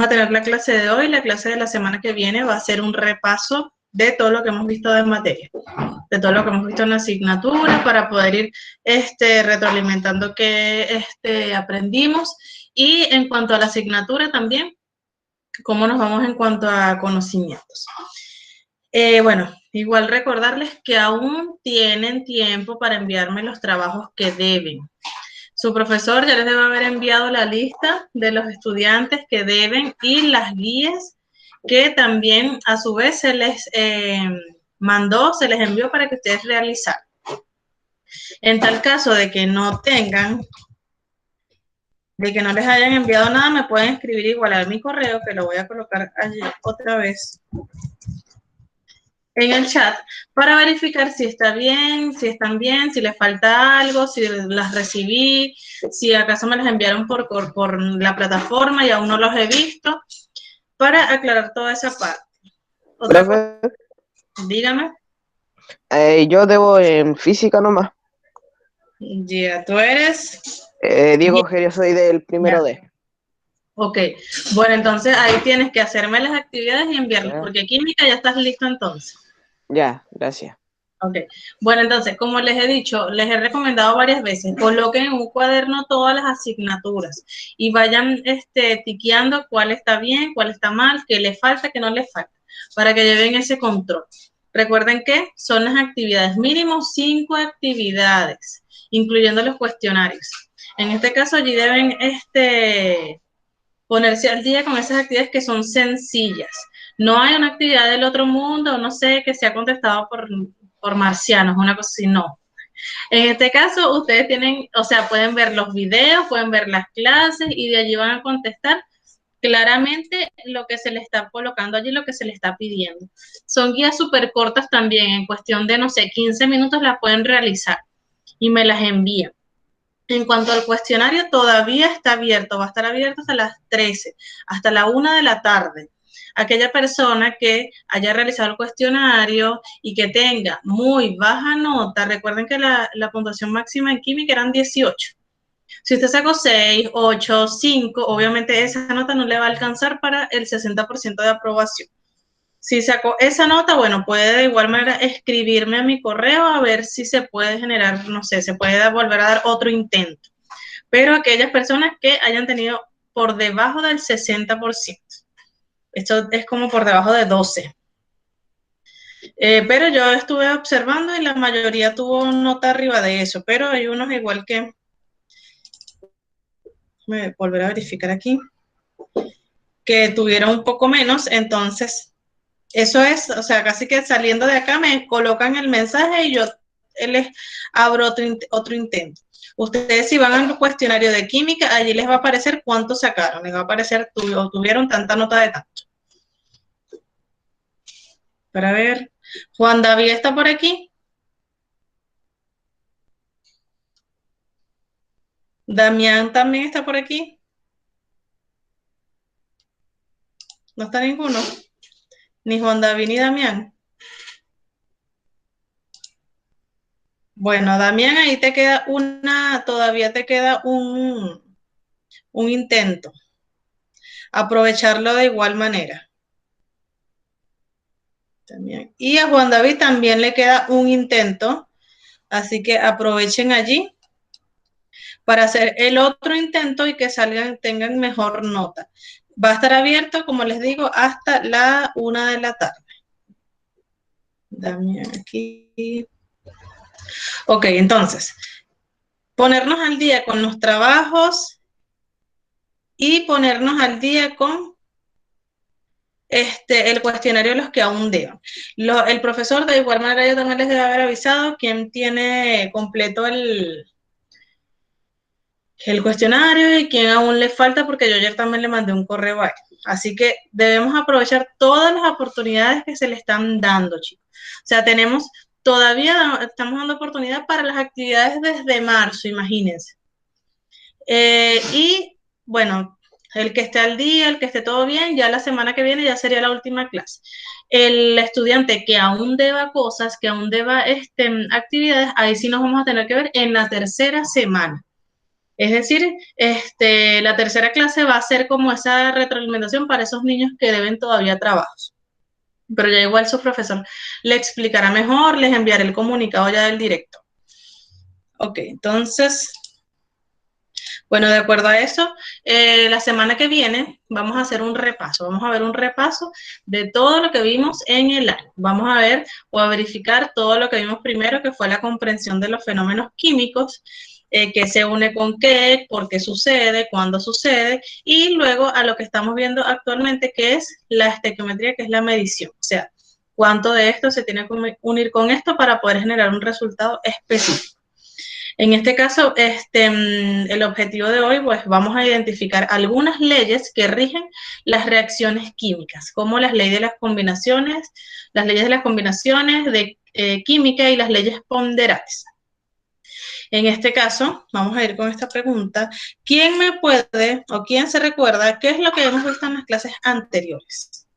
a tener la clase de hoy. La clase de la semana que viene va a ser un repaso de todo lo que hemos visto de materia, de todo lo que hemos visto en la asignatura, para poder ir retroalimentando qué aprendimos. Y en cuanto a la asignatura también, cómo nos vamos en cuanto a conocimientos. Bueno, igual recordarles que aún tienen tiempo para enviarme los trabajos que deben. Su profesor ya les debe haber enviado la lista de los estudiantes que deben y las guías que también a su vez se les envió para que ustedes realizaran. En tal caso de que no tengan, de que no les hayan enviado nada, me pueden escribir igual a mi correo, que lo voy a colocar allí otra vez en el chat, para verificar si está bien, si están bien, si les falta algo, si las recibí, si acaso me las enviaron por la plataforma y aún no los he visto, para aclarar toda esa parte. Otra cosa, dígame. Yo debo en física nomás. Ya, tú eres... Diego Gerio, soy del primero D. Ok, bueno, entonces ahí tienes que hacerme las actividades y enviarlas, Ya, porque química ya estás listo entonces. ya, gracias. Ok, bueno, entonces, como les he dicho, les he recomendado varias veces, coloquen en un cuaderno todas las asignaturas y vayan tiqueando cuál está bien, cuál está mal, qué les falta, qué no les falta, para que lleven ese control. Recuerden que son las actividades, mínimo 5 actividades, incluyendo los cuestionarios. En este caso, allí deben ponerse al día con esas actividades que son sencillas. No hay una actividad del otro mundo, no sé, que sea contestado por marcianos, una cosa así, no. En este caso, ustedes tienen, o sea, pueden ver los videos, pueden ver las clases y de allí van a contestar claramente lo que se le está colocando allí, lo que se le está pidiendo. Son guías súper cortas también, en cuestión de, no sé, 15 minutos las pueden realizar y me las envían. En cuanto al cuestionario, todavía está abierto, va a estar abierto hasta las 13, hasta la 1 de la tarde. Aquella persona que haya realizado el cuestionario y que tenga muy baja nota, recuerden que la puntuación máxima en química eran 18. Si usted sacó 6, 8, 5, obviamente esa nota no le va a alcanzar para el 60% de aprobación. Si sacó esa nota, bueno, puede de igual manera escribirme a mi correo a ver si se puede generar, no sé, se puede volver a dar otro intento. Pero aquellas personas que hayan tenido por debajo del 60%. Esto es como por debajo de 12. Pero yo estuve observando y la mayoría tuvo nota arriba de eso, pero hay unos igual que, voy a volver a verificar aquí, que tuvieron un poco menos, entonces eso es, o sea, casi que saliendo de acá me colocan el mensaje y yo les abro otro intento. Ustedes si van al cuestionario de química, allí les va a aparecer cuánto sacaron, les va a aparecer tuvieron tanta nota de tanto. Para ver, Juan David está por aquí. Damián también está por aquí. No está ninguno. Ni Juan David ni Damián. Bueno, Damián, ahí te queda todavía te queda un intento. Aprovecharlo de igual manera. También. Y a Juan David también le queda un intento, así que aprovechen allí para hacer el otro intento y que tengan mejor nota. Va a estar abierto, como les digo, hasta la 1 de la tarde. Dame aquí. Ok, entonces, ponernos al día con los trabajos y ponernos al día con el cuestionario de los que aún deban. El profesor, de igual manera, yo también les debe haber avisado quién tiene completo el cuestionario y quién aún le falta, porque yo ayer también le mandé un correo a él. Así que debemos aprovechar todas las oportunidades que se le están dando, chicos. O sea, todavía estamos dando oportunidad para las actividades desde marzo, imagínense. Y bueno, el que esté al día, el que esté todo bien, ya la semana que viene ya sería la última clase. El estudiante que aún deba cosas, que aún deba actividades, ahí sí nos vamos a tener que ver en la tercera semana. Es decir, la tercera clase va a ser como esa retroalimentación para esos niños que deben todavía trabajos. Pero ya igual su profesor le explicará mejor, les enviaré el comunicado ya del directo. Ok, entonces, bueno, de acuerdo a eso, la semana que viene vamos a hacer un repaso. Vamos a ver un repaso de todo lo que vimos en el año. Vamos a ver o a verificar todo lo que vimos primero, que fue la comprensión de los fenómenos químicos, qué se une con qué, por qué sucede, cuándo sucede, y luego a lo que estamos viendo actualmente, que es la estequiometría, que es la medición. O sea, cuánto de esto se tiene que unir con esto para poder generar un resultado específico. En este caso, el objetivo de hoy, pues vamos a identificar algunas leyes que rigen las reacciones químicas, como las leyes de las combinaciones, de química y las leyes ponderables. En este caso, vamos a ir con esta pregunta. ¿Quién me puede o quién se recuerda qué es lo que hemos visto en las clases anteriores?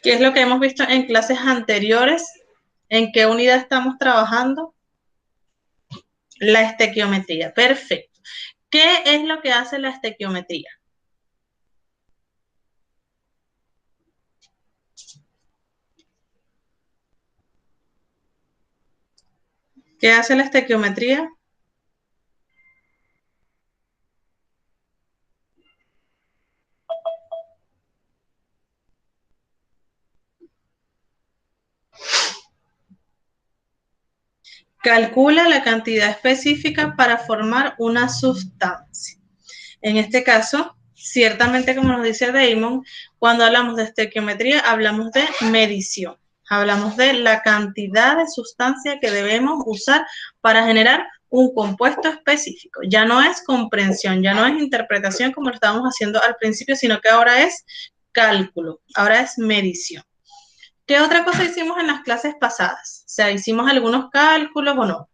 ¿Qué es lo que hemos visto en clases anteriores? ¿En qué unidad estamos trabajando? La estequiometría. Perfecto. ¿Qué es lo que hace la estequiometría? ¿Qué hace la estequiometría? Calcula la cantidad específica para formar una sustancia. En este caso, ciertamente, como nos dice Damon, cuando hablamos de estequiometría, hablamos de medición. Hablamos de la cantidad de sustancia que debemos usar para generar un compuesto específico. Ya no es comprensión, ya no es interpretación como lo estábamos haciendo al principio, sino que ahora es cálculo, ahora es medición. ¿Qué otra cosa hicimos en las clases pasadas? O sea, ¿hicimos algunos cálculos o no?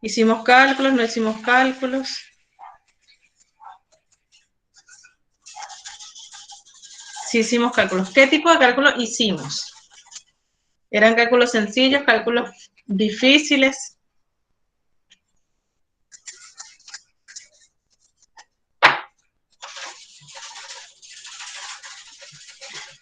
¿Hicimos cálculos? ¿No hicimos cálculos? Sí hicimos cálculos. ¿Qué tipo de cálculos hicimos? ¿Eran cálculos sencillos, cálculos difíciles?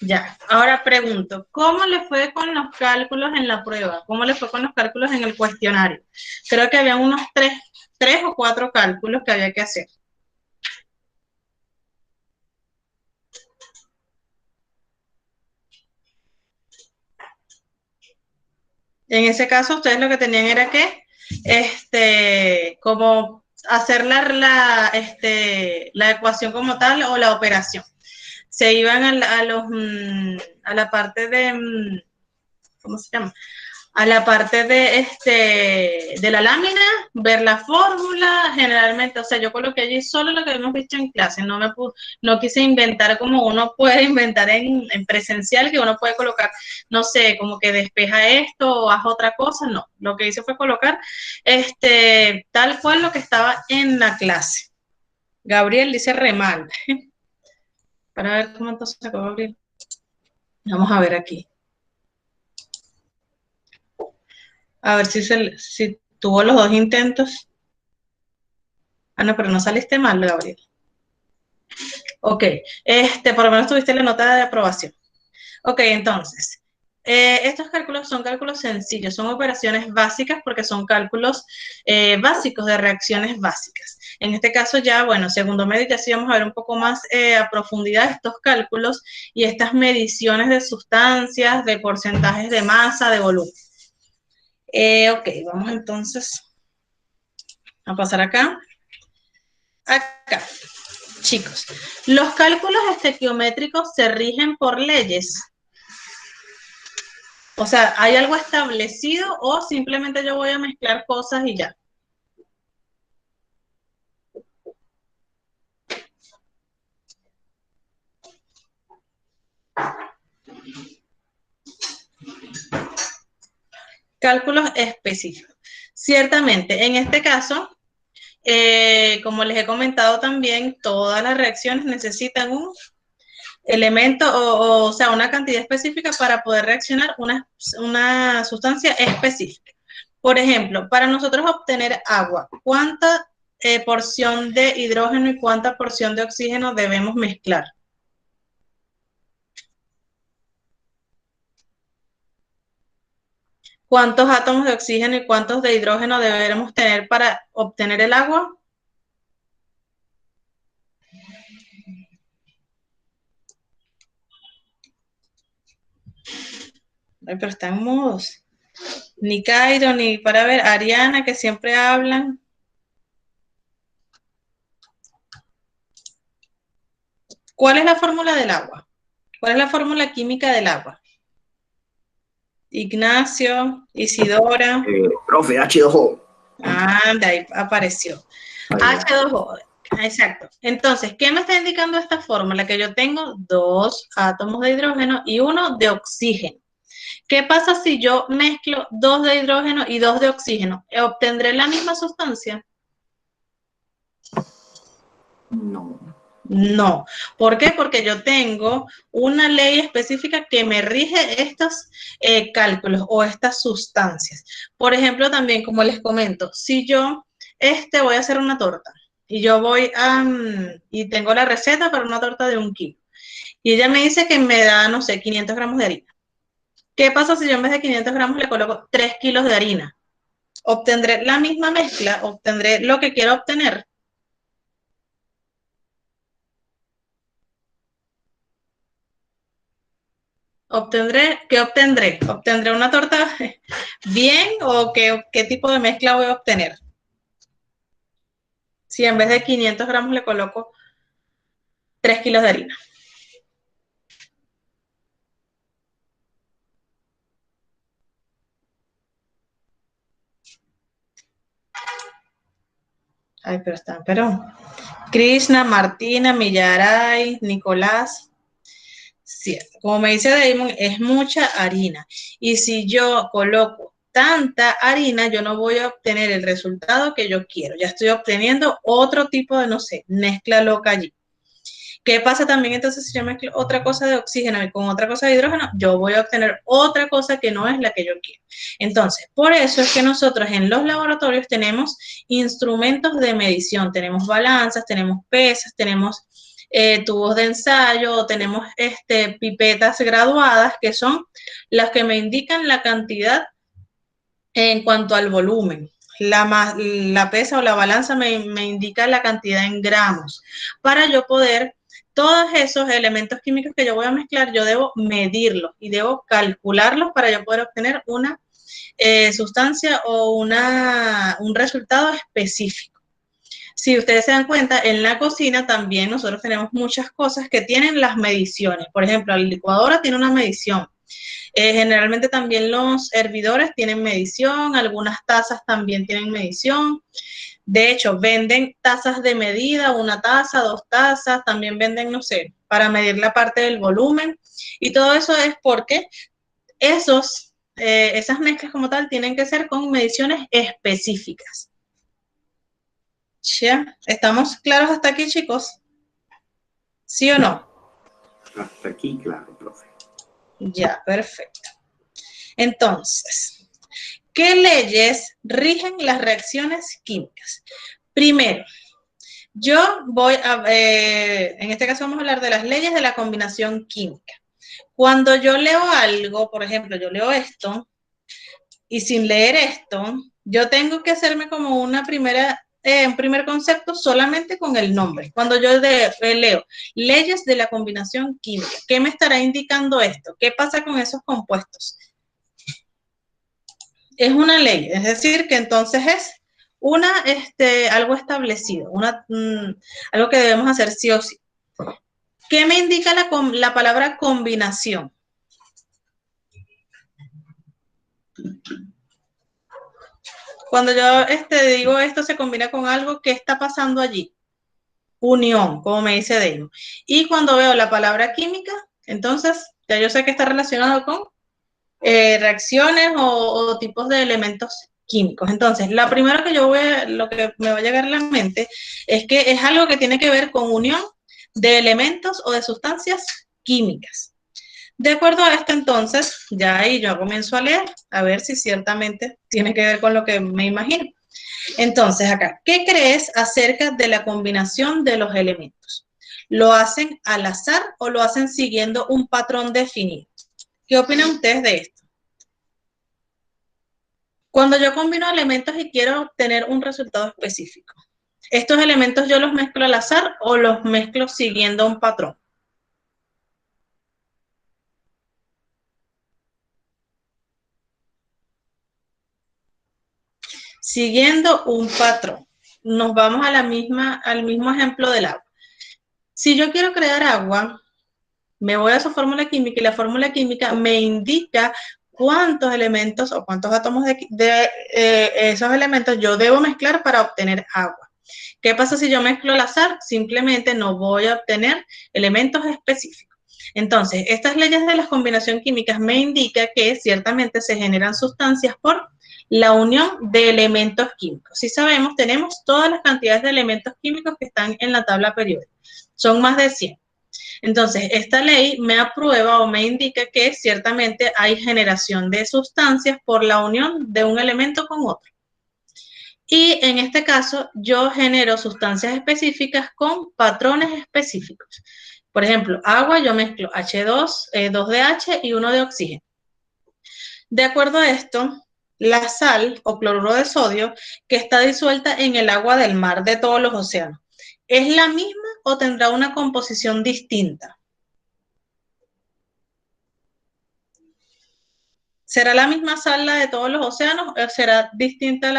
Ya, ahora pregunto, ¿cómo le fue con los cálculos en la prueba? ¿Cómo le fue con los cálculos en el cuestionario? Creo que había unos tres o cuatro cálculos que había que hacer. En ese caso, ustedes lo que tenían era que, como hacer la ecuación como tal o la operación. Se iban a la parte de, ¿cómo se llama? A la parte de la lámina, ver la fórmula, generalmente, o sea, yo coloqué allí solo lo que hemos visto en clase, no quise inventar como uno puede inventar en presencial, que uno puede colocar, no sé, como que despeja esto o haz otra cosa, no, lo que hice fue colocar tal cual lo que estaba en la clase. Gabriel dice remal. Para ver cómo entonces sacó Gabriel. Vamos a ver aquí. A ver si tuvo los dos intentos. Ah, no, pero no saliste mal, Gabriel. Ok, por lo menos tuviste la nota de aprobación. Ok, entonces, estos cálculos son cálculos sencillos, son operaciones básicas porque son cálculos básicos de reacciones básicas. En este caso ya, bueno, segundo medio ya sí vamos a ver un poco más a profundidad estos cálculos y estas mediciones de sustancias, de porcentajes de masa, de volumen. Ok, vamos entonces a pasar acá. Acá, chicos, los cálculos estequiométricos se rigen por leyes. O sea, ¿hay algo establecido o simplemente yo voy a mezclar cosas y ya? Cálculos específicos. Ciertamente, en este caso, como les he comentado también, todas las reacciones necesitan un elemento o sea, una cantidad específica para poder reaccionar una sustancia específica. Por ejemplo, para nosotros obtener agua, ¿cuánta porción de hidrógeno y cuánta porción de oxígeno debemos mezclar? ¿Cuántos átomos de oxígeno y cuántos de hidrógeno deberemos tener para obtener el agua? Ay, pero están mudos. Ni Cairo, ni para ver, Ariana, que siempre hablan. ¿Cuál es la fórmula del agua? ¿Cuál es la fórmula química del agua? Ignacio, Isidora. Profe, H2O. De ahí apareció. H2O, exacto. Entonces, ¿qué me está indicando esta fórmula? Que yo tengo 2 átomos de hidrógeno y 1 de oxígeno. ¿Qué pasa si yo mezclo 2 de hidrógeno y 2 de oxígeno? ¿Obtendré la misma sustancia? No. No. ¿Por qué? Porque yo tengo una ley específica que me rige estos cálculos o estas sustancias. Por ejemplo, también, como les comento, si yo voy a hacer una torta y yo voy y tengo la receta para una torta de 1 kilo y ella me dice que me da, no sé, 500 gramos de harina. ¿Qué pasa si yo en vez de 500 gramos le coloco 3 kilos de harina? ¿Obtendré la misma mezcla? ¿Obtendré lo que quiero obtener? ¿Qué obtendré? ¿Obtendré una torta bien o qué tipo de mezcla voy a obtener? Si en vez de 500 gramos le coloco 3 kilos de harina. Ay, pero Krishna, Martina, Millaray, Nicolás. Sí, como me dice Damon, es mucha harina. Y si yo coloco tanta harina, yo no voy a obtener el resultado que yo quiero. Ya estoy obteniendo otro tipo de, no sé, mezcla loca allí. ¿Qué pasa también entonces si yo mezclo otra cosa de oxígeno y con otra cosa de hidrógeno? Yo voy a obtener otra cosa que no es la que yo quiero. Entonces, por eso es que nosotros en los laboratorios tenemos instrumentos de medición, tenemos balanzas, tenemos pesas, tenemos tubos de ensayo, tenemos pipetas graduadas que son las que me indican la cantidad en cuanto al volumen. La pesa o la balanza me indica la cantidad en gramos para yo poder todos esos elementos químicos que yo voy a mezclar, yo debo medirlos y debo calcularlos para yo poder obtener una sustancia o un resultado específico. Si ustedes se dan cuenta, en la cocina también nosotros tenemos muchas cosas que tienen las mediciones. Por ejemplo, la licuadora tiene una medición. Generalmente también los hervidores tienen medición, algunas tazas también tienen medición. De hecho, venden tazas de medida, 1 taza, 2 tazas, también venden, no sé, para medir la parte del volumen. Y todo eso es porque esas mezclas como tal tienen que ser con mediciones específicas. ¿Ya? ¿Estamos claros hasta aquí, chicos? ¿Sí o no? Hasta aquí, claro, profe. Ya, perfecto. Entonces, ¿qué leyes rigen las reacciones químicas? Primero, yo voy en este caso vamos a hablar de las leyes de la combinación química. Cuando yo leo algo, por ejemplo, yo leo esto, y sin leer esto, yo tengo que hacerme como un primer concepto solamente con el nombre. Cuando yo leo leyes de la combinación química, ¿qué me estará indicando esto? ¿Qué pasa con esos compuestos? Es una ley, es decir, que entonces es algo establecido, algo que debemos hacer sí o sí. ¿Qué me indica la palabra combinación? Cuando yo digo esto se combina con algo, ¿qué está pasando allí? Unión, como me dice Damon. Y cuando veo la palabra química, entonces ya yo sé que está relacionado con reacciones o tipos de elementos químicos. Entonces, lo primero que lo que me va a llegar a la mente es que es algo que tiene que ver con unión de elementos o de sustancias químicas. De acuerdo a esto, entonces, ya ahí yo comienzo a leer, a ver si ciertamente tiene que ver con lo que me imagino. Entonces, acá, ¿qué crees acerca de la combinación de los elementos? ¿Lo hacen al azar o lo hacen siguiendo un patrón definido? ¿Qué opinan ustedes de esto? Cuando yo combino elementos y quiero obtener un resultado específico, ¿estos elementos yo los mezclo al azar o los mezclo siguiendo un patrón? Siguiendo un patrón. Nos vamos a al mismo ejemplo del agua. Si yo quiero crear agua, me voy a su fórmula química y la fórmula química me indica cuántos elementos o cuántos átomos de esos elementos yo debo mezclar para obtener agua. ¿Qué pasa si yo mezclo al azar? Simplemente no voy a obtener elementos específicos. Entonces, estas leyes de la combinación química me indican que ciertamente se generan sustancias por la unión de elementos químicos. Si sabemos, tenemos todas las cantidades de elementos químicos que están en la tabla periódica. Son más de 100. Entonces, esta ley me aprueba o me indica que ciertamente hay generación de sustancias por la unión de un elemento con otro. Y en este caso, yo genero sustancias específicas con patrones específicos. Por ejemplo, agua, yo mezclo H2, 2 de H y 1 de oxígeno. De acuerdo a esto, la sal o cloruro de sodio que está disuelta en el agua del mar de todos los océanos, ¿es la misma o tendrá una composición distinta? ¿Será la misma sal la de todos los océanos o será distinta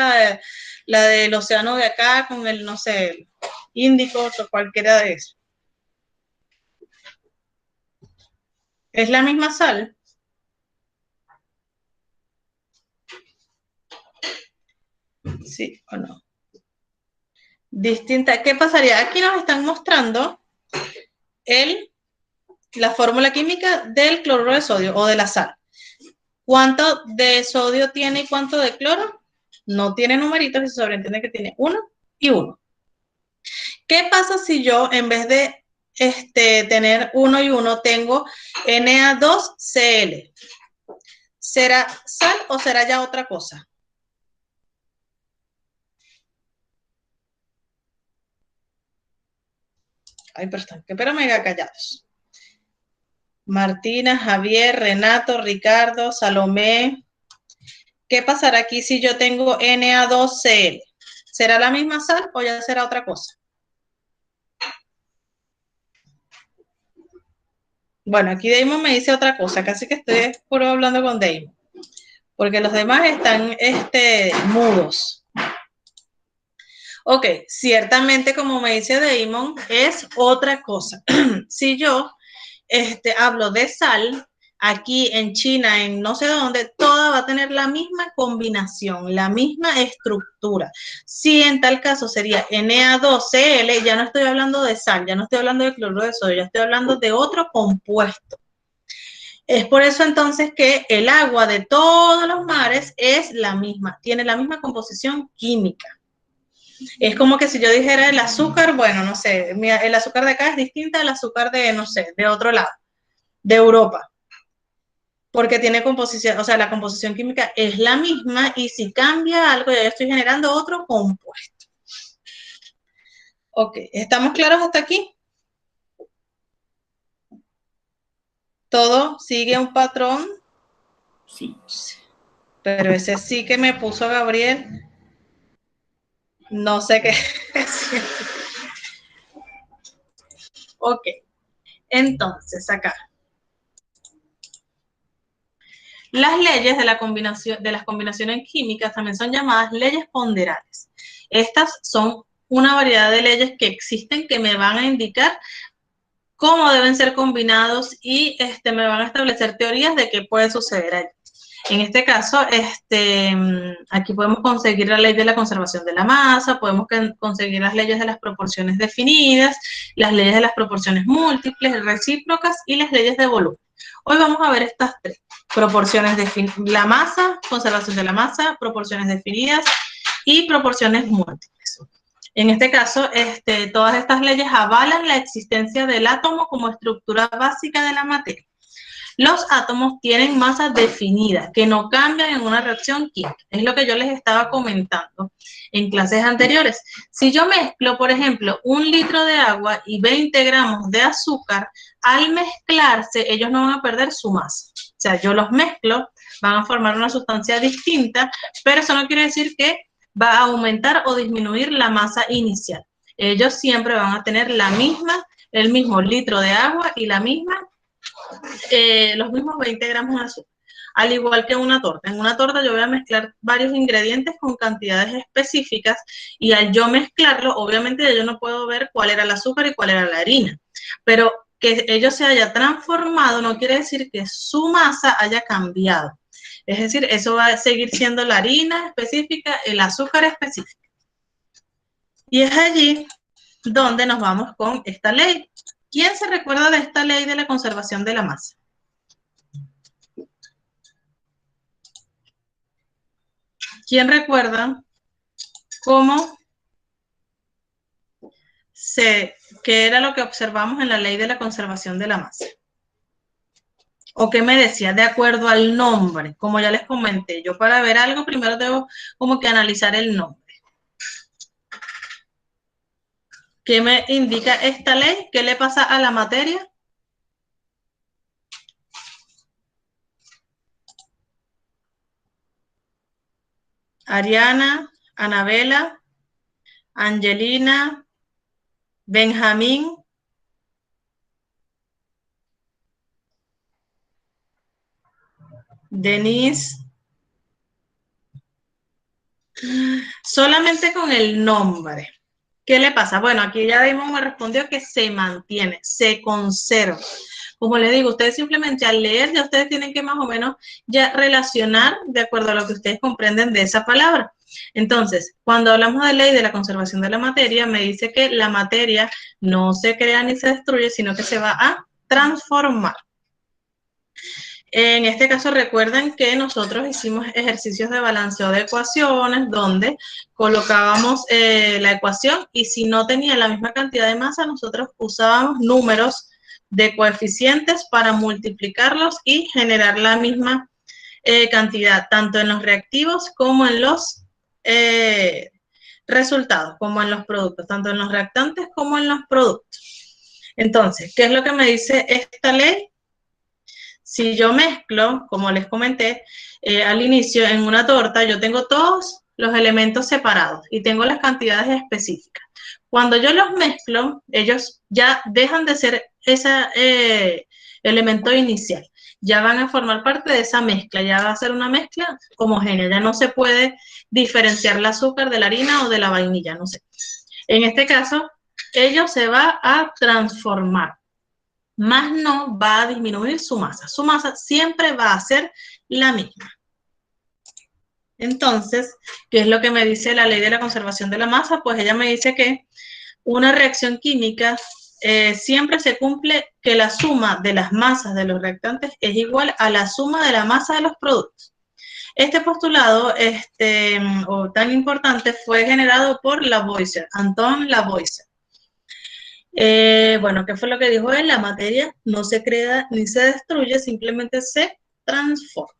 la del océano de acá con el, no sé, el Índico o cualquiera de esos? ¿Es la misma sal? ¿Sí o no? Distinta. ¿Qué pasaría? Aquí nos están mostrando la fórmula química del cloruro de sodio o de la sal. ¿Cuánto de sodio tiene y cuánto de cloro? No tiene numeritos y se sobreentiende que tiene 1 y 1. ¿Qué pasa si yo, en vez de tener 1 y 1, tengo Na2Cl? ¿Será sal o será ya otra cosa? Ay, pero mega callados. Martina, Javier, Renato, Ricardo, Salomé. ¿Qué pasará aquí si yo tengo Na2Cl? ¿Será la misma sal o ya será otra cosa? Bueno, aquí Damon me dice otra cosa, casi que estoy puro hablando con Damon, porque los demás están mudos. Ok, ciertamente como me dice Damon, es otra cosa. Si yo hablo de sal, aquí en China, en no sé dónde, toda va a tener la misma combinación, la misma estructura. Si en tal caso sería Na2Cl, ya no estoy hablando de sal, ya no estoy hablando de cloruro de sodio, ya estoy hablando de otro compuesto. Es por eso entonces que el agua de todos los mares es la misma, tiene la misma composición química. Es como que si yo dijera el azúcar, bueno, no sé, el azúcar de acá es distinta al azúcar de, no sé, de otro lado, de Europa. Porque tiene composición, o sea, la composición química es la misma y si cambia algo, ya estoy generando otro compuesto. Ok, ¿estamos claros hasta aquí? ¿Todo sigue un patrón? Sí. Pero ese sí que me puso Gabriel. No sé qué decir. Ok, entonces acá. Las leyes de las combinaciones químicas también son llamadas leyes ponderales. Estas son una variedad de leyes que existen que me van a indicar cómo deben ser combinados y me van a establecer teorías de qué puede suceder allí. En este caso, aquí podemos conseguir la ley de la conservación de la masa, podemos conseguir las leyes de las proporciones definidas, las leyes de las proporciones múltiples, recíprocas y las leyes de volumen. Hoy vamos a ver estas tres. Proporciones definidas, la masa, conservación de la masa, proporciones definidas y proporciones múltiples. En este caso, todas estas leyes avalan la existencia del átomo como estructura básica de la materia. Los átomos tienen masa definida, que no cambian en una reacción química. Es lo que yo les estaba comentando en clases anteriores. Si yo mezclo, por ejemplo, 1 litro de agua y 20 gramos de azúcar, al mezclarse, ellos no van a perder su masa. O sea, yo los mezclo, van a formar una sustancia distinta, pero eso no quiere decir que va a aumentar o disminuir la masa inicial. Ellos siempre van a tener el mismo litro de agua y los mismos 20 gramos de azúcar, al igual que una torta. En una torta yo voy a mezclar varios ingredientes con cantidades específicas y al yo mezclarlo, obviamente yo no puedo ver cuál era el azúcar y cuál era la harina, pero que ello se haya transformado no quiere decir que su masa haya cambiado. Es decir, eso va a seguir siendo la harina específica, el azúcar específico. Y es allí donde nos vamos con esta ley. ¿Quién se recuerda de esta ley de la conservación de la masa? ¿Quién recuerda qué era lo que observamos en la ley de la conservación de la masa? ¿O qué me decía? De acuerdo al nombre, como ya les comenté, yo para ver algo primero debo como que analizar el nombre. ¿Qué me indica esta ley? ¿Qué le pasa a la materia? Ariana, Anabela, Angelina, Benjamín, Denise. Solamente con el nombre. ¿Qué le pasa? Bueno, aquí ya Damon me respondió que se mantiene, se conserva. Como les digo, ustedes simplemente al leer ya ustedes tienen que más o menos ya relacionar de acuerdo a lo que ustedes comprenden de esa palabra. Entonces, cuando hablamos de ley de la conservación de la materia, me dice que la materia no se crea ni se destruye, sino que se va a transformar. En este caso, recuerden que nosotros hicimos ejercicios de balanceo de ecuaciones donde colocábamos la ecuación y si no tenía la misma cantidad de masa, nosotros usábamos números de coeficientes para multiplicarlos y generar la misma cantidad, tanto en los reactivos como en los resultados, como en los productos, tanto en los reactantes como en los productos. Entonces, ¿qué es lo que me dice esta ley? Si yo mezclo, como les comenté al inicio, en una torta, yo tengo todos los elementos separados y tengo las cantidades específicas. Cuando yo los mezclo, ellos ya dejan de ser ese elemento inicial. Ya van a formar parte de esa mezcla, ya va a ser una mezcla homogénea, ya no se puede diferenciar el azúcar de la harina o de la vainilla, no sé. En este caso, ello se va a transformar, más no va a disminuir su masa. Su masa siempre va a ser la misma. Entonces, ¿qué es lo que me dice la ley de la conservación de la masa? Pues ella me dice que una reacción química siempre se cumple que la suma de las masas de los reactantes es igual a la suma de la masa de los productos. Este postulado tan importante fue generado por Lavoisier, Antoine Lavoisier. Bueno, ¿qué fue lo que dijo él? La materia no se crea ni se destruye, simplemente se transforma.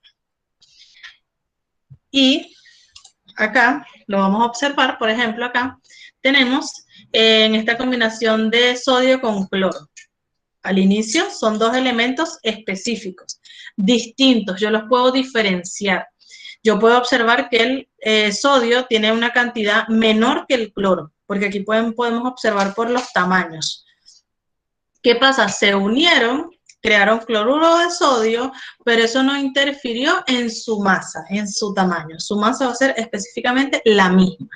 Y acá lo vamos a observar, por ejemplo, acá tenemos en esta combinación de sodio con cloro. Al inicio son dos elementos específicos, distintos, yo los puedo diferenciar. Yo puedo observar que el sodio tiene una cantidad menor que el cloro, porque aquí podemos observar por los tamaños. ¿Qué pasa? Se unieron, crearon cloruro de sodio, pero eso no interfirió en su masa, en su tamaño. Su masa va a ser específicamente la misma.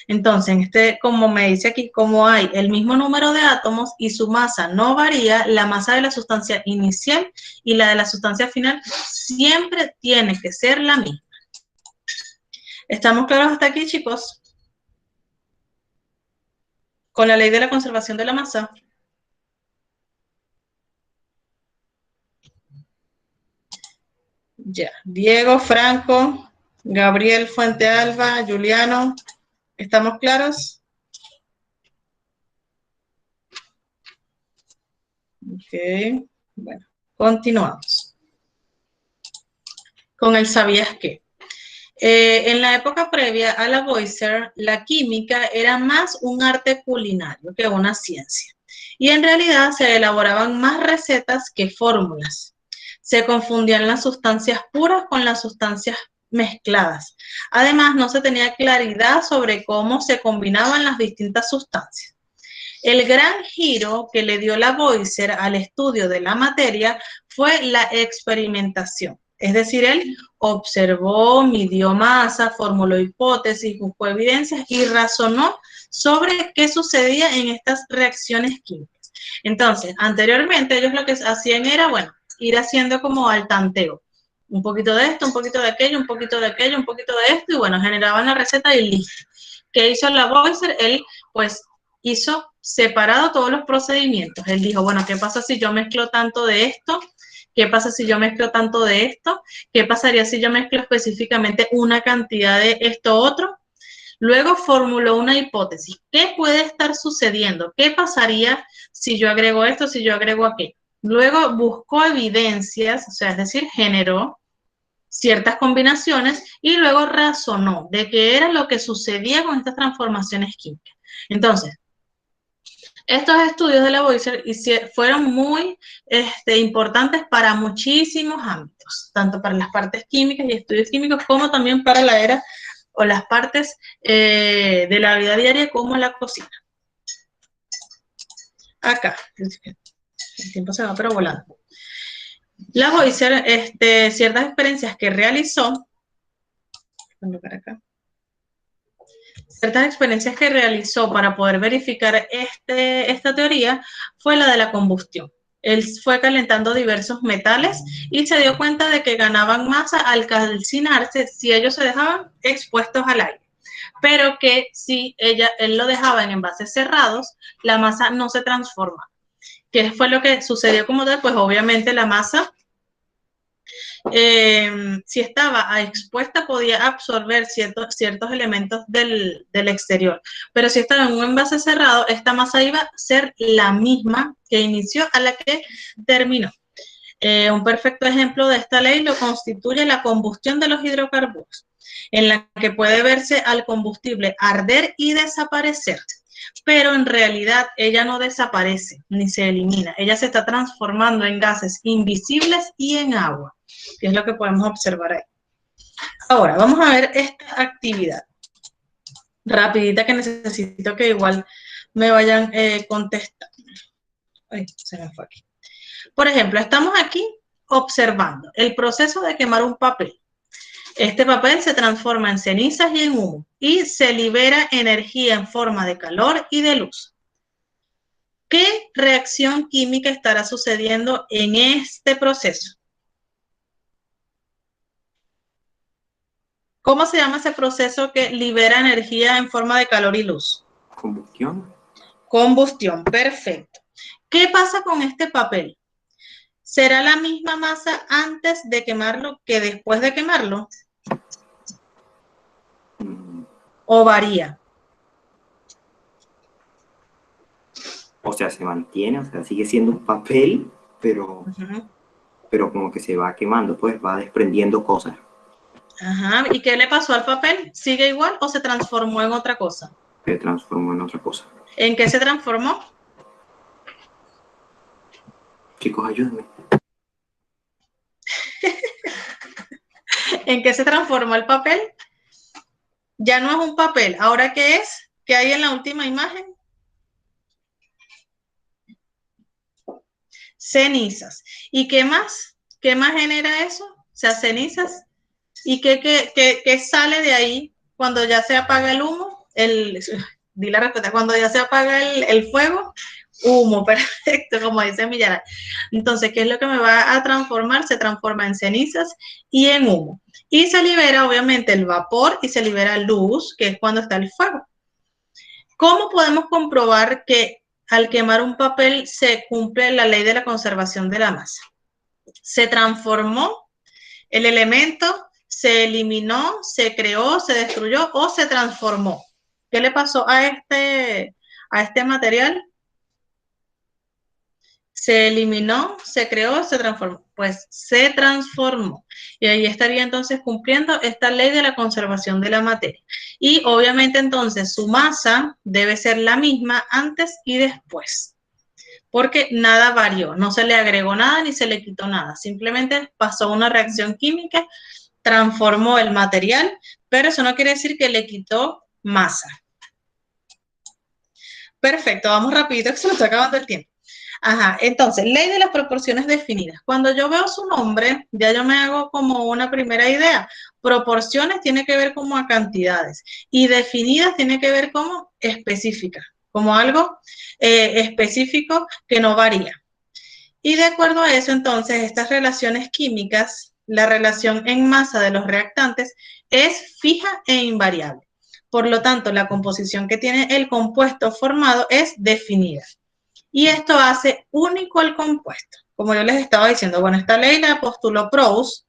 Entonces, como me dice aquí, como hay el mismo número de átomos y su masa no varía, la masa de la sustancia inicial y la de la sustancia final siempre tiene que ser la misma. ¿Estamos claros hasta aquí, chicos? Con la ley de la conservación de la masa. Ya, Diego, Franco, Gabriel Fuente Alba, Juliano, ¿estamos claros? Ok, bueno, continuamos con el ¿sabías qué? En la época previa a la Lavoisier, la química era más un arte culinario que una ciencia. Y en realidad se elaboraban más recetas que fórmulas. Se confundían las sustancias puras con las sustancias mezcladas. Además, no se tenía claridad sobre cómo se combinaban las distintas sustancias. El gran giro que le dio Lavoisier al estudio de la materia fue la experimentación. Es decir, él observó, midió masa, formuló hipótesis, buscó evidencias y razonó sobre qué sucedía en estas reacciones químicas. Entonces, anteriormente ellos lo que hacían era, bueno, ir haciendo como al tanteo. Un poquito de esto, un poquito de aquello, un poquito de aquello, un poquito de esto, y bueno, generaban la receta y listo. ¿Qué hizo Lavoisier? Él, pues, hizo separado todos los procedimientos. Él dijo, bueno, ¿qué pasa si yo mezclo tanto de esto? ¿Qué pasa si yo mezclo tanto de esto? ¿Qué pasaría si yo mezclo específicamente una cantidad de esto otro? Luego formuló una hipótesis. ¿Qué puede estar sucediendo? ¿Qué pasaría si yo agrego esto, si yo agrego aquello? Luego buscó evidencias, o sea, es decir, generó ciertas combinaciones y luego razonó de qué era lo que sucedía con estas transformaciones químicas. Entonces, estos estudios de Lavoisier fueron muy importantes para muchísimos ámbitos, tanto para las partes químicas y estudios químicos, como también para la era o las partes de la vida diaria, como la cocina. Acá, el tiempo se va pero volando. Lavoisier, ciertas experiencias que realizó, ciertas experiencias que realizó para poder verificar esta teoría fue la de la combustión. Él fue calentando diversos metales y se dio cuenta de que ganaban masa al calcinarse si ellos se dejaban expuestos al aire. Pero que si él lo dejaba en envases cerrados, la masa no se transforma. ¿Qué fue lo que sucedió como tal? Pues obviamente la masa, si estaba expuesta, podía absorber ciertos elementos del exterior. Pero si estaba en un envase cerrado, esta masa iba a ser la misma que inició a la que terminó. Un perfecto ejemplo de esta ley lo constituye la combustión de los hidrocarburos, en la que puede verse al combustible arder y desaparecer. Pero en realidad ella no desaparece ni se elimina. Ella se está transformando en gases invisibles y en agua, que es lo que podemos observar ahí. Ahora, vamos a ver esta actividad rapidita que necesito que igual me vayan contestando. Ay, se me fue aquí. Por ejemplo, estamos aquí observando el proceso de quemar un papel. Este papel se transforma en cenizas y en humo y se libera energía en forma de calor y de luz. ¿Qué reacción química estará sucediendo en este proceso? ¿Cómo se llama ese proceso que libera energía en forma de calor y luz? Combustión. Combustión, perfecto. ¿Qué pasa con este papel? ¿Será la misma masa antes de quemarlo que después de quemarlo? ¿O varía? O sea, se mantiene, o sea, sigue siendo un papel, pero como que se va quemando, pues va desprendiendo cosas. Ajá. ¿Y qué le pasó al papel? ¿Sigue igual o se transformó en otra cosa? Se transformó en otra cosa. ¿En qué se transformó? Chicos, ayúdenme. ¿En qué se transformó el papel? Ya no es un papel. ¿Ahora qué es? ¿Qué hay en la última imagen? Cenizas. ¿Y qué más? ¿Qué más genera eso? O sea, cenizas. ¿Y qué sale de ahí cuando ya se apaga el humo? Di la respuesta. Cuando ya se apaga el fuego, humo, perfecto, como dice Millara. Entonces, ¿qué es lo que me va a transformar? Se transforma en cenizas y en humo. Y se libera, obviamente, el vapor y se libera luz, que es cuando está el fuego. ¿Cómo podemos comprobar que al quemar un papel se cumple la ley de la conservación de la masa? Se transformó El elemento se eliminó, se creó, se destruyó o se transformó. ¿Qué le pasó a este material? Se eliminó, se creó, se transformó. Pues se transformó. Y ahí estaría entonces cumpliendo esta ley de la conservación de la materia. Y obviamente entonces su masa debe ser la misma antes y después. Porque nada varió, no se le agregó nada ni se le quitó nada. Simplemente pasó una reacción química, transformó el material, pero eso no quiere decir que le quitó masa. Perfecto, vamos rapidito que se nos está acabando el tiempo. Ajá, entonces, ley de las proporciones definidas. Cuando yo veo su nombre, ya yo me hago como una primera idea. Proporciones tiene que ver como a cantidades y definidas tiene que ver como específicas, como algo específico que no varía. Y de acuerdo a eso, entonces, estas relaciones químicas, la relación en masa de los reactantes es fija e invariable. Por lo tanto, la composición que tiene el compuesto formado es definida. Y esto hace único el compuesto. Como yo les estaba diciendo, bueno, esta ley la postuló Proust,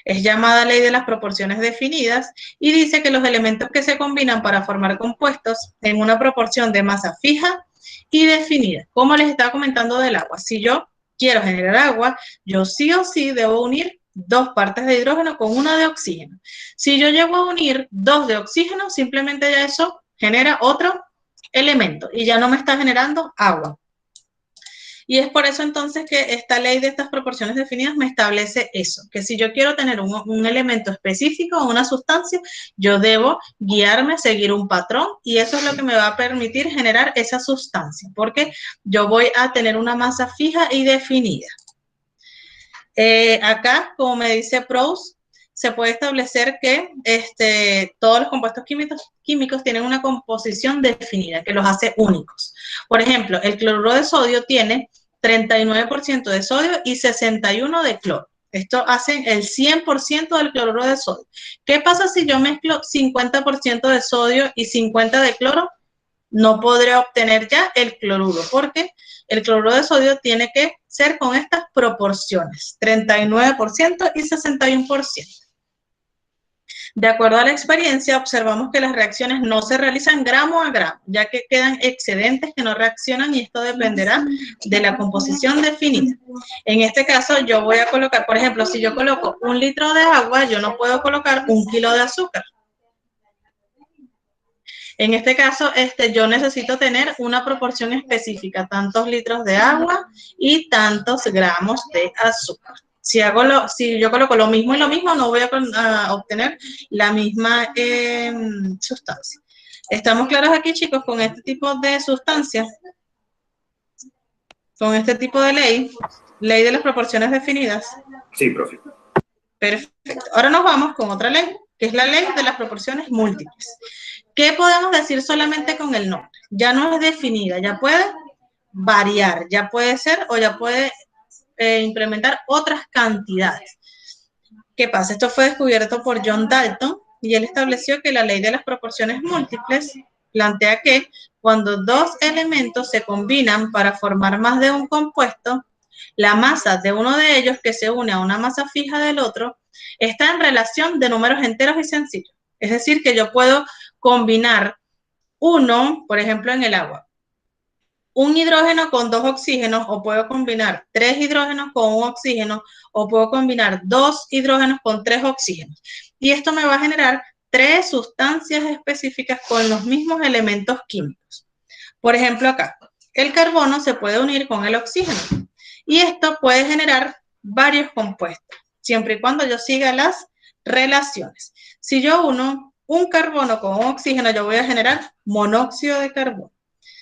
es llamada ley de las proporciones definidas y dice que los elementos que se combinan para formar compuestos en una proporción de masa fija y definida. Como les estaba comentando del agua, si yo quiero generar agua, yo sí o sí debo unir 2 partes de hidrógeno con 1 de oxígeno. Si yo llego a unir 2 de oxígeno, simplemente ya eso genera otro elemento y ya no me está generando agua. Y es por eso entonces que esta ley de estas proporciones definidas me establece eso, que si yo quiero tener un elemento específico o una sustancia, yo debo guiarme, seguir un patrón y eso es lo que me va a permitir generar esa sustancia, porque yo voy a tener una masa fija y definida. Acá, como me dice Proust, se puede establecer que todos los compuestos químicos tienen una composición definida que los hace únicos. Por ejemplo, el cloruro de sodio tiene 39% de sodio y 61% de cloro. Esto hace el 100% del cloruro de sodio. ¿Qué pasa si yo mezclo 50% de sodio y 50% de cloro? No podré obtener ya el cloruro, porque el cloruro de sodio tiene que ser con estas proporciones, 39% y 61%. De acuerdo a la experiencia, observamos que las reacciones no se realizan gramo a gramo, ya que quedan excedentes que no reaccionan y esto dependerá de la composición definida. En este caso, yo voy a colocar, por ejemplo, si yo coloco 1 litro de agua, yo no puedo colocar 1 kilo de azúcar. En este caso, yo necesito tener una proporción específica, tantos litros de agua y tantos gramos de azúcar. Si yo coloco lo mismo y lo mismo, no voy a obtener la misma sustancia. ¿Estamos claros aquí, chicos, con este tipo de sustancias? Con este tipo de ley de las proporciones definidas. Sí, profe. Perfecto. Ahora nos vamos con otra ley, que es la ley de las proporciones múltiples. ¿Qué podemos decir solamente con el nombre? Ya no es definida, ya puede variar, ya puede ser o ya puede implementar otras cantidades. ¿Qué pasa? Esto fue descubierto por John Dalton y él estableció que la ley de las proporciones múltiples plantea que cuando 2 elementos se combinan para formar más de un compuesto, la masa de uno de ellos que se une a una masa fija del otro está en relación de números enteros y sencillos. Es decir, que yo puedo combinar uno, por ejemplo, en el agua, un hidrógeno con 2 oxígenos, o puedo combinar 3 hidrógenos con 1 oxígeno, o puedo combinar 2 hidrógenos con 3 oxígenos. Y esto me va a generar 3 sustancias específicas con los mismos elementos químicos. Por ejemplo, acá, el carbono se puede unir con el oxígeno. Y esto puede generar varios compuestos, siempre y cuando yo siga las relaciones. Si yo uno un carbono con un oxígeno, yo voy a generar monóxido de carbono.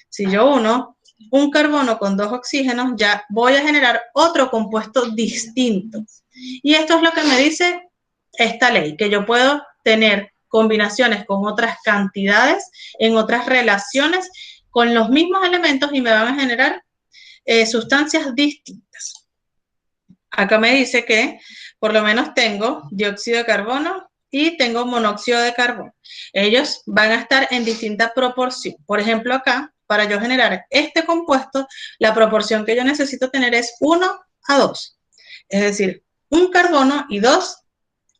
Si yo uno un carbono con 2 oxígenos, ya voy a generar otro compuesto distinto. Y esto es lo que me dice esta ley, que yo puedo tener combinaciones con otras cantidades, en otras relaciones, con los mismos elementos y me van a generar sustancias distintas. Acá me dice que por lo menos tengo dióxido de carbono y tengo monóxido de carbono. Ellos van a estar en distinta proporción. Por ejemplo, acá, para yo generar este compuesto, la proporción que yo necesito tener es 1 a 2. Es decir, un carbono y 2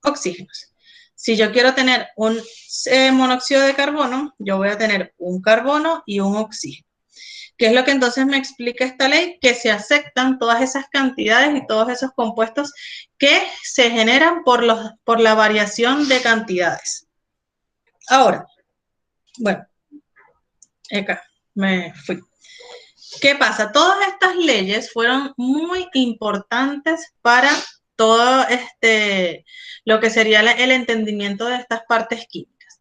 oxígenos. Si yo quiero tener un monóxido de carbono, yo voy a tener un carbono y un oxígeno. ¿Qué es lo que entonces me explica esta ley? Que se aceptan todas esas cantidades y todos esos compuestos que se generan por la variación de cantidades. Ahora, bueno, acá me fui. ¿Qué pasa? Todas estas leyes fueron muy importantes para todo lo que sería el entendimiento de estas partes químicas.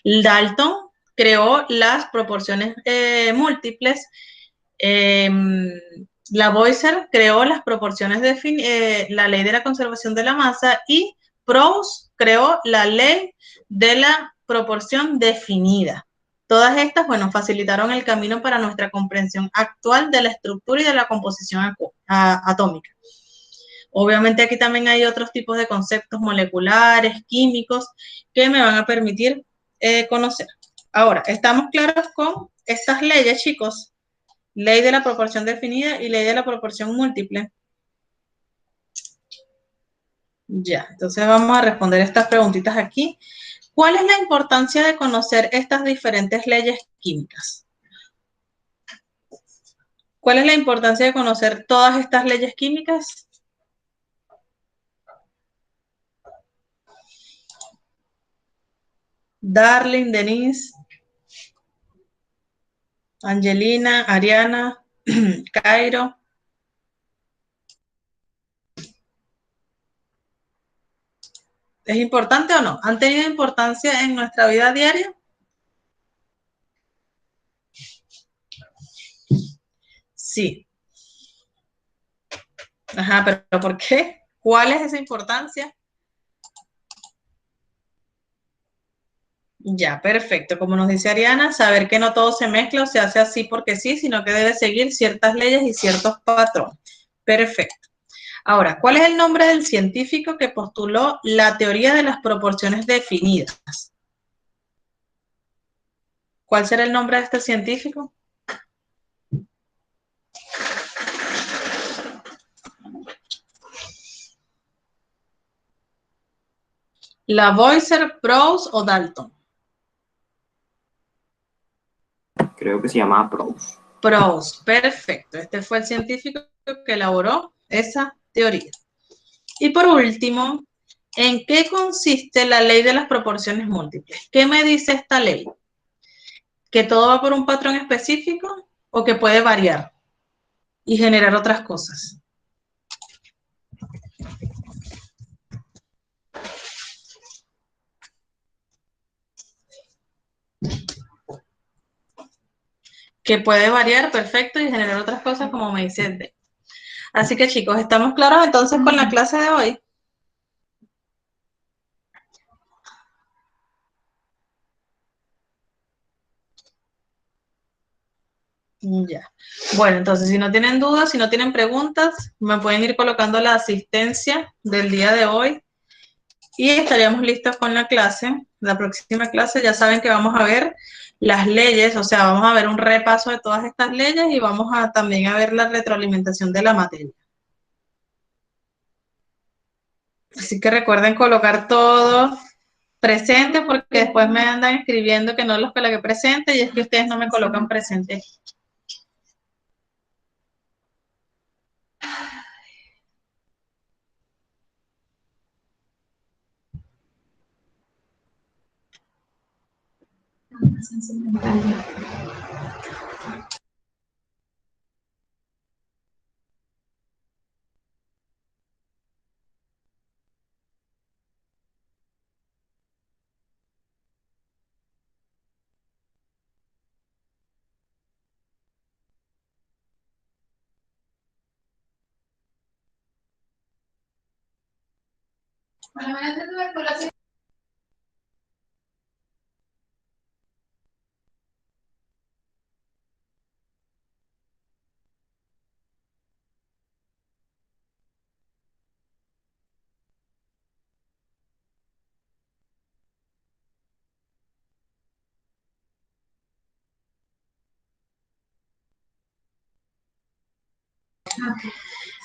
Dalton creó las proporciones múltiples. Lavoisier creó las proporciones la ley de la conservación de la masa y Proust creó la ley de la proporción definida. Todas estas, bueno, facilitaron el camino para nuestra comprensión actual de la estructura y de la composición atómica. Obviamente aquí también hay otros tipos de conceptos moleculares, químicos, que me van a permitir conocer. Ahora, ¿estamos claros con estas leyes, chicos? Ley de la proporción definida y ley de la proporción múltiple. Ya, entonces vamos a responder estas preguntitas aquí. ¿Cuál es la importancia de conocer estas diferentes leyes químicas? ¿Cuál es la importancia de conocer todas estas leyes químicas? Darling, Denise, Angelina, Ariana, Cairo. ¿Es importante o no? ¿Han tenido importancia en nuestra vida diaria? Sí. Ajá, pero ¿por qué? ¿Cuál es esa importancia? Ya, perfecto. Como nos dice Ariana, saber que no todo se mezcla o se hace así porque sí, sino que debe seguir ciertas leyes y ciertos patrones. Perfecto. Ahora, ¿cuál es el nombre del científico que postuló la teoría de las proporciones definidas? ¿Cuál será el nombre de este científico? Lavoisier, Proust o Dalton. Creo que se llamaba Proust. Proust, perfecto. Este fue el científico que elaboró esa teoría. Y por último, ¿en qué consiste la ley de las proporciones múltiples? ¿Qué me dice esta ley? ¿Que todo va por un patrón específico o que puede variar y generar otras cosas? Que puede variar, perfecto, y generar otras cosas como me dice D. Así que chicos, ¿estamos claros entonces con la clase de hoy? Ya. Bueno, entonces si no tienen dudas, si no tienen preguntas, me pueden ir colocando la asistencia del día de hoy y estaríamos listos con la clase. La próxima clase ya saben que vamos a ver las leyes, o sea, vamos a ver un repaso de todas estas leyes y vamos a también a ver la retroalimentación de la materia. Así que recuerden colocar todo presente porque después me andan escribiendo que no los coloqué presente y es que ustedes no me colocan presente.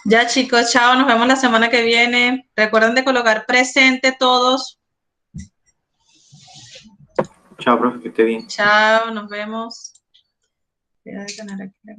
Ya chicos, chao, nos vemos la semana que viene. Recuerden de colocar presente todos. Chao, profe, que esté bien. Chao, nos vemos. Voy a detener aquí.